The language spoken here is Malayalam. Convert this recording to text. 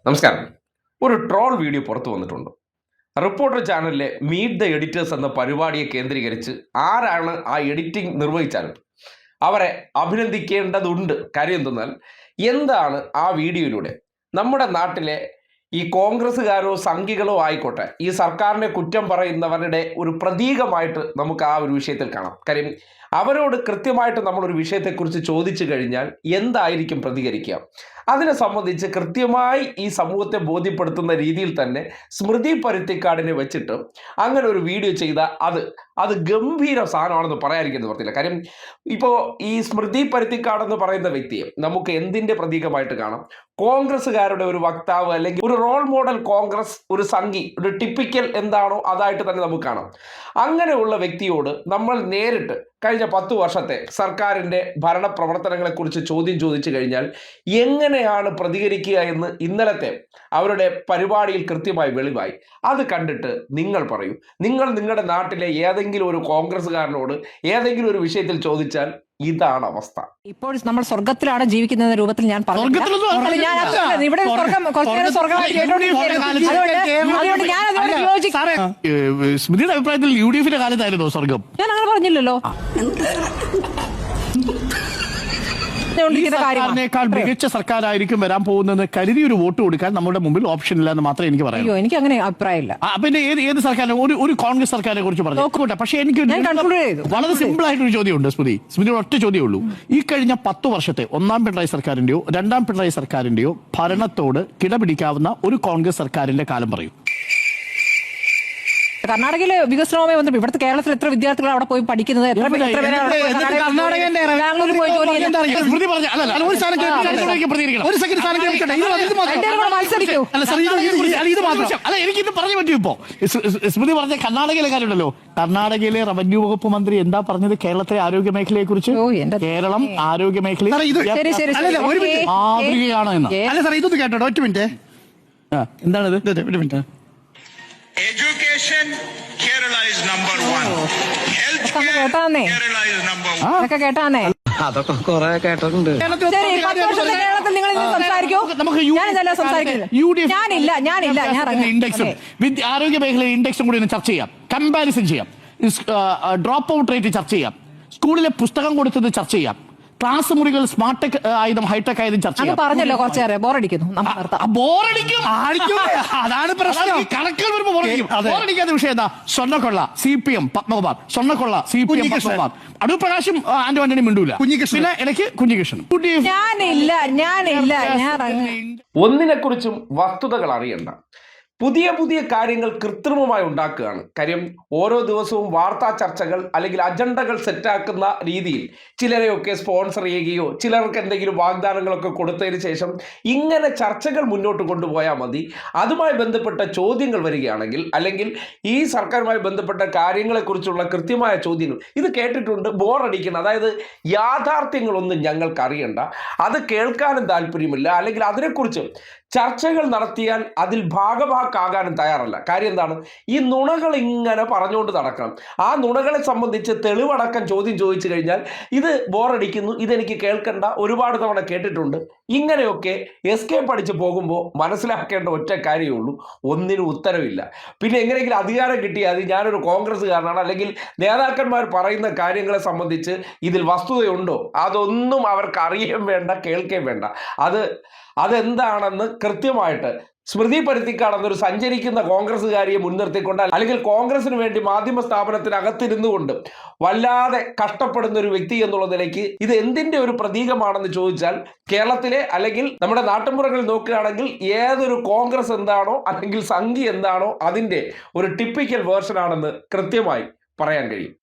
നമസ്കാരം. ഒരു ട്രോൾ വീഡിയോ പുറത്തു വന്നിട്ടുണ്ട്. റിപ്പോർട്ടർ ചാനലിലെ മീറ്റ് ദ എഡിറ്റേഴ്സ് എന്ന പരിപാടിയെ കേന്ദ്രീകരിച്ച് ആരാണ് ആ എഡിറ്റിംഗ് നിർവഹിച്ചാലും അവരെ അഭിനന്ദിക്കേണ്ടതുണ്ട്. കാര്യം എന്തെന്നാൽ, എന്താണ് ആ വീഡിയോയിലൂടെ നമ്മുടെ നാട്ടിലെ ഈ കോൺഗ്രസ്സുകാരോ സംഘികളോ ആയിക്കോട്ടെ, ഈ സർക്കാരിനെ കുറ്റം പറയുന്നവരുടെ ഒരു പ്രതീകമായിട്ട് നമുക്ക് ആ ഒരു വിഷയത്തിൽ കാണാം. കാര്യം അവരോട് കൃത്യമായിട്ട് നമ്മളൊരു വിഷയത്തെക്കുറിച്ച് ചോദിച്ചു കഴിഞ്ഞാൽ എന്തായിരിക്കും പ്രതികരിക്കുക, അതിനെ സംബന്ധിച്ച് കൃത്യമായി ഈ സമൂഹത്തെ ബോധ്യപ്പെടുത്തുന്ന രീതിയിൽ തന്നെ സ്മൃതി പരുത്തിക്കാടിനെ വെച്ചിട്ട് അങ്ങനെ ഒരു വീഡിയോ ചെയ്ത അത് ഗംഭീര സാധനമാണെന്ന് പറയാതിരിക്കുന്നത് പറ്റില്ല. കാര്യം ഇപ്പോൾ ഈ സ്മൃതി പരുത്തിക്കാടെന്ന് പറയുന്ന വ്യക്തിയെ നമുക്ക് എന്തിൻ്റെ പ്രതീകമായിട്ട് കാണാം? കോൺഗ്രസ്സുകാരുടെ ഒരു വക്താവ്, അല്ലെങ്കിൽ ഒരു റോൾ മോഡൽ കോൺഗ്രസ്, ഒരു സംഘി, ഒരു ടിപ്പിക്കൽ എന്താണോ അതായിട്ട് തന്നെ നമുക്ക് കാണാം. അങ്ങനെയുള്ള വ്യക്തിയോട് നമ്മൾ നേരിട്ട് കഴിഞ്ഞ 10 വർഷത്തെ സർക്കാരിൻ്റെ ഭരണ പ്രവർത്തനങ്ങളെക്കുറിച്ച് ചോദ്യം ചോദിച്ചു കഴിഞ്ഞാൽ എങ്ങനെയാണ് പ്രതികരിക്കുക എന്ന് ഇന്നലത്തെ അവരുടെ പരിപാടിയിൽ കൃത്യമായി വെളിവായി. അത് കണ്ടിട്ട് നിങ്ങൾ പറയൂ, നിങ്ങൾ നിങ്ങളുടെ നാട്ടിലെ ഏതെങ്കിലും ഒരു കോൺഗ്രസ്സുകാരനോട് ഏതെങ്കിലും ഒരു വിഷയത്തിൽ ചോദിച്ചാൽ ഇതാണ് അവസ്ഥ. ഇപ്പോൾ നമ്മൾ സ്വർഗത്തിലാണ് ജീവിക്കുന്ന രൂപത്തിൽ ഞാൻ സ്മൃതിയുടെ അഭിപ്രായത്തിൽ UDFന്റെ കാലത്തായിരുന്നോ സ്വർഗം? ഞാൻ അങ്ങനെ പറഞ്ഞില്ലല്ലോ. സർക്കാരിനേക്കാൾ മികച്ച സർക്കാരായിരിക്കും വരാൻ പോകുന്നത് കരുതി ഒരു വോട്ട് കൊടുക്കാൻ നമ്മുടെ മുമ്പിൽ ഓപ്ഷൻ ഇല്ല എന്ന് മാത്രമേ എനിക്ക് പറയാം. എനിക്ക് അങ്ങനെ അഭിപ്രായമില്ല. പിന്നെ ഏത് സർക്കാരിനെ, ഒരു കോൺഗ്രസ് സർക്കാരിനെ കുറിച്ച് പറഞ്ഞു. പക്ഷേ എനിക്ക് വളരെ സിമ്പിൾ ആയിട്ടൊരു ചോദ്യമുണ്ട് സ്മൃതിയുടെ ഒറ്റ ചോദ്യമേ ഉള്ളൂ. ഈ കഴിഞ്ഞ 10 വർഷത്തെ ഒന്നാം പിണറായി സർക്കാരിന്റെയോ രണ്ടാം പിണറായി സർക്കാരിന്റെയോ ഭരണത്തോട് കിടപിടിക്കാവുന്ന ഒരു കോൺഗ്രസ് സർക്കാരിന്റെ കാലം പറയൂ. കർണാടകയിലെ വികസനവുമായി ബന്ധപ്പെട്ട് ഇവിടുത്തെ കേരളത്തിൽ എത്ര വിദ്യാർത്ഥികൾ അവിടെ പോയി പഠിക്കുന്നത്, എനിക്കിത് പറഞ്ഞു പറ്റും. ഇപ്പോ സ്മൃതി പറഞ്ഞ കർണാടകയിലെ കാര്യമുണ്ടല്ലോ, കർണാടകയിലെ റവന്യൂ വകുപ്പ് മന്ത്രി എന്താ പറഞ്ഞത് കേരളത്തിലെ ആരോഗ്യ മേഖലയെ കുറിച്ച്? കേരളം ആരോഗ്യ മേഖലയിൽ മാതൃകയാണ് എന്ന്. അല്ല സാർ, ഇതൊന്ന് കേട്ടോ, ഒറ്റ മിനിറ്റ്. എന്താണത്? ഒരു minute. Education, Kerala is number 1. Healthcare, Kerala is number 1. അതൊക്കെ കേട്ടാന്നേ. അതൊക്കെ കുറെ കേട്ടിട്ടുണ്ട്. കേരളത്തിൽ നിങ്ങൾ സംസാരിക്കോ? ഞാനില്ല. ഇൻഡെക്സും ആരോഗ്യ മേഖലയിലെ ഇൻഡെക്സും കൂടി ഒന്ന് ചർച്ച ചെയ്യാം, കമ്പാരിസൺ ചെയ്യാം, ഡ്രോപ്പ് ഔട്ട് റേറ്റ് ചർച്ച ചെയ്യാം, സ്കൂളിലെ പുസ്തകം കൊടുത്തത് ചർച്ച ചെയ്യാം, ക്ലാസ് മുറികൾ സ്മാർട്ട് ടെക് ആയതും ഹൈടെക് ആയതും ചർച്ച ചെയ്യാം. പറഞ്ഞല്ലോ കുറച്ചേറെ ബോറടിക്കുന്നു. അതാണ് പ്രശ്നം. കണക്കുകൾ വരുമ്പോൾ ബോറടിക്കാത്ത വിഷയം എന്താ? സ്വർണ്ണക്കൊള്ള CPM പത്മകുമാർ, സ്വർണ്ണക്കൊള്ള CPM പത്മകുമാർ, അടൂർ പ്രകാശും ആന്റണി മിണ്ടൂല, പിന്നെ ഇടയ്ക്ക് കുഞ്ഞികൃഷ്ണൻ. ഒന്നിനെക്കുറിച്ചും വസ്തുതകൾ അറിയണ്ട, പുതിയ കാര്യങ്ങൾ കൃത്രിമമായി ഉണ്ടാക്കുകയാണ്. കാര്യം ഓരോ ദിവസവും വാർത്താ ചർച്ചകൾ അല്ലെങ്കിൽ അജണ്ടകൾ സെറ്റാക്കുന്ന രീതിയിൽ ചിലരെയൊക്കെ സ്പോൺസർ ചെയ്യുകയോ ചിലർക്ക് എന്തെങ്കിലും വാഗ്ദാനങ്ങളൊക്കെ കൊടുത്തതിന് ശേഷം ഇങ്ങനെ ചർച്ചകൾ മുന്നോട്ട് കൊണ്ടുപോയാൽ മതി. അതുമായി ബന്ധപ്പെട്ട ചോദ്യങ്ങൾ വരികയാണെങ്കിൽ, അല്ലെങ്കിൽ ഈ സർക്കാരുമായി ബന്ധപ്പെട്ട കാര്യങ്ങളെക്കുറിച്ചുള്ള കൃത്യമായ ചോദ്യങ്ങൾ ഇത് കേട്ടിട്ടുണ്ട് ബോറടിക്കണം. അതായത് യാഥാർത്ഥ്യങ്ങളൊന്നും ഞങ്ങൾക്ക് അറിയണ്ട, അത് കേൾക്കാനും താല്പര്യമില്ല, അല്ലെങ്കിൽ അതിനെക്കുറിച്ച് ചർച്ചകൾ നടത്തിയാൽ അതിൽ ഭാഗഭാക്കാകാനും തയ്യാറല്ല. കാര്യം എന്താണ്? ഈ നുണകൾ ഇങ്ങനെ പറഞ്ഞുകൊണ്ട് നടക്കണം. ആ നുണകളെ സംബന്ധിച്ച് തെളിവടക്കം ചോദ്യം ചോദിച്ചു കഴിഞ്ഞാൽ ഇത് ബോറടിക്കുന്നു, ഇതെനിക്ക് കേൾക്കണ്ട, ഒരുപാട് തവണ കേട്ടിട്ടുണ്ട്. ഇങ്ങനെയൊക്കെ എസ്കേപ്പ് അടിച്ച് പോകുമ്പോൾ മനസ്സിലാക്കേണ്ട ഒറ്റ കാര്യമേ ഉള്ളൂ, ഒന്നിനും ഉത്തരവില്ല. പിന്നെ എങ്ങനെയെങ്കിലും അധികാരം കിട്ടിയാൽ ഞാനൊരു കോൺഗ്രസ്സുകാരനാണ്, അല്ലെങ്കിൽ നേതാക്കന്മാർ പറയുന്ന കാര്യങ്ങളെ സംബന്ധിച്ച് ഇതിൽ വസ്തുതയുണ്ടോ, അതൊന്നും അവർക്ക് അറിയുകയും വേണ്ട, കേൾക്കുകയും വേണ്ട. അതെന്താണെന്ന് കൃത്യമായിട്ട് സ്മൃതി പരുത്തിക്കാട് എന്നൊരു സഞ്ചരിക്കുന്ന കോൺഗ്രസ്സുകാരിയെ മുൻനിർത്തിക്കൊണ്ട്, അല്ലെങ്കിൽ കോൺഗ്രസിന് വേണ്ടി മാധ്യമ സ്ഥാപനത്തിനകത്തിരുന്നു കൊണ്ട് വല്ലാതെ കഷ്ടപ്പെടുന്ന ഒരു വ്യക്തി എന്നുള്ള നിലയ്ക്ക് ഇത് എന്തിൻ്റെ ഒരു പ്രതീകമാണെന്ന് ചോദിച്ചാൽ, കേരളത്തിലെ അല്ലെങ്കിൽ നമ്മുടെ നാട്ടുമ്പുറങ്ങളിൽ നോക്കുകയാണെങ്കിൽ ഏതൊരു കോൺഗ്രസ് എന്താണോ അല്ലെങ്കിൽ സംഘി എന്താണോ അതിൻ്റെ ഒരു ടിപ്പിക്കൽ വേർഷൻ ആണെന്ന് കൃത്യമായി പറയാൻ കഴിയും.